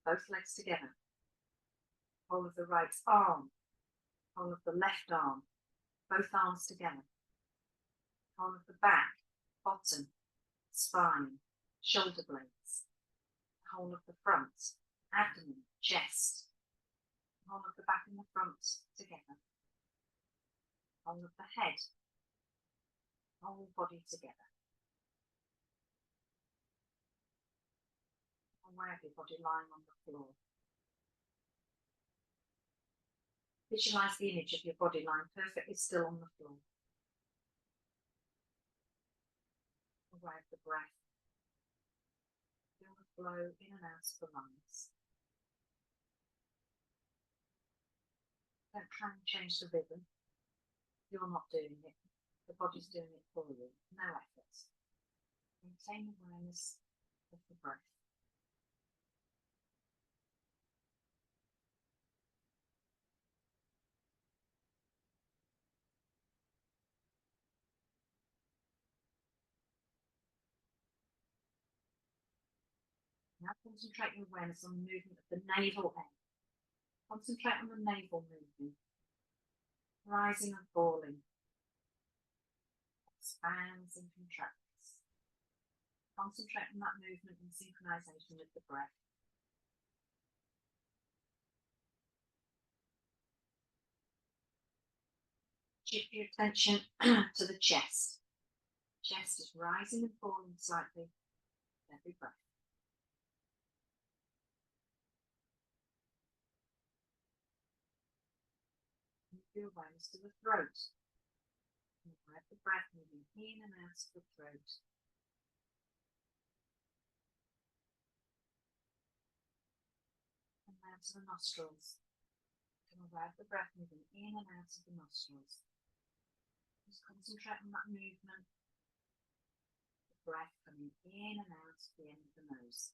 Both legs together. Whole of the right arm. Whole of the left arm. Both arms together. Whole of the back, bottom, spine, shoulder blades. Whole of the front, abdomen, chest. Whole of the back and the front together. Whole of the head. Whole body together. Aware of your body lying on the floor. Visualize the image of your body lying perfectly still on the floor. Aware of the breath. Feel the flow in and out of the lungs. Don't try and change the rhythm. You're not doing it. The body's doing it for you. No effort. Maintain awareness of the breath. Now concentrate your awareness on the movement of the navel end. Concentrate on the navel movement. Rising and falling. expands and contracts. Concentrate on that movement and synchronization with the breath. Shift your attention to the chest. Chest is rising and falling slightly with every breath. Move your awareness to the throat. And let the breath moving in and out of the throat. And now to the nostrils. Become aware of the breath moving in and out of the nostrils. Just concentrate on that movement. The breath coming in and out of the end of the nose.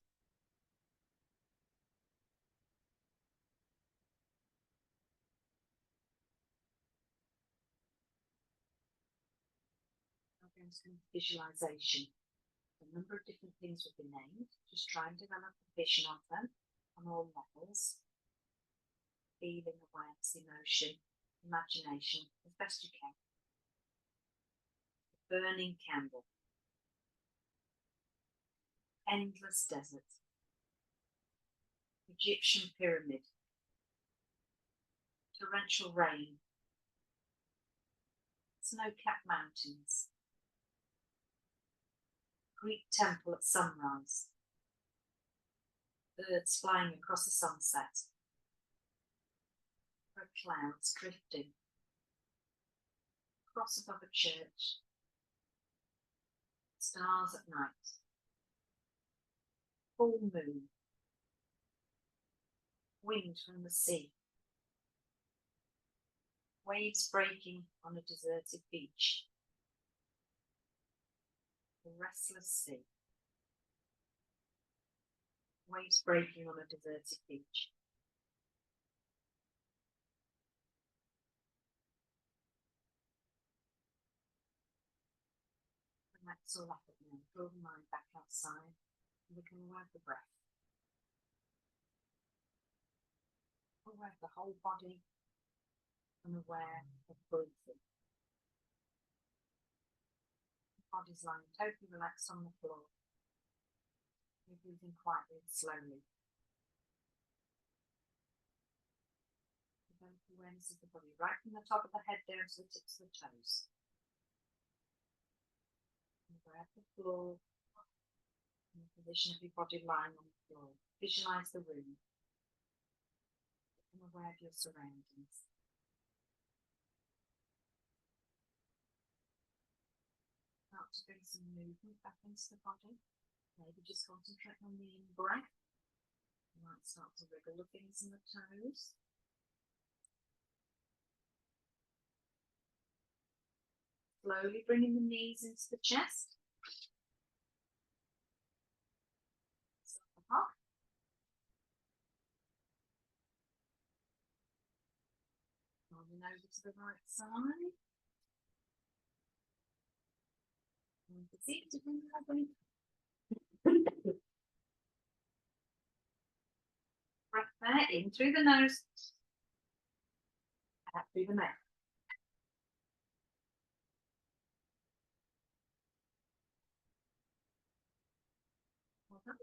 Now going to visualization. A number of different things will be named. Just try and develop a vision of them on all levels. Feeling, awareness, emotion, imagination, as best you can. A burning candle. Endless desert. Egyptian pyramid. Torrential rain. Snow-capped mountains. Greek temple at sunrise. Birds flying across the sunset. Red clouds drifting. Cross above a church. Stars at night. Full moon. Wind from the sea. Waves breaking on a deserted beach. The restless sea. Waves breaking on a deserted beach. And that's all up at now. Draw the mind back outside and become aware of the breath. Aware of the whole body and aware of breathing. The body's lying totally relaxed on the floor. You're breathing quietly and slowly. Develop awareness of the body right from the top of the head down to the tips of the toes. And aware of the floor and the position of your body lying on the floor. Visualize the room. Become aware of your surroundings. Start to bring some movement back into the body. Maybe just concentrate on the in-breath. You might start to wriggle the fingers and the toes. Slowly bringing the knees into the chest. Stop the hop. Rolling over to the right side. And the seat to bring that way. Breath there, in through the nose. Out through the mouth. Well done.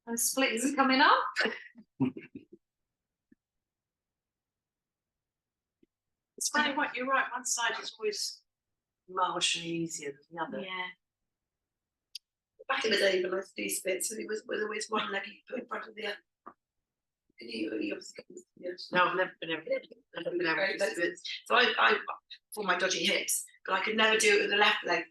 And splits are coming up. It's funny what you're right, one side is always marginally easier than the other. Yeah. Back in the day when I used to do splits, it was always one leg you put in front of the other. You obviously yes. No, I've never been able to do it. So I for my dodgy hips, but I could never do it with the left leg.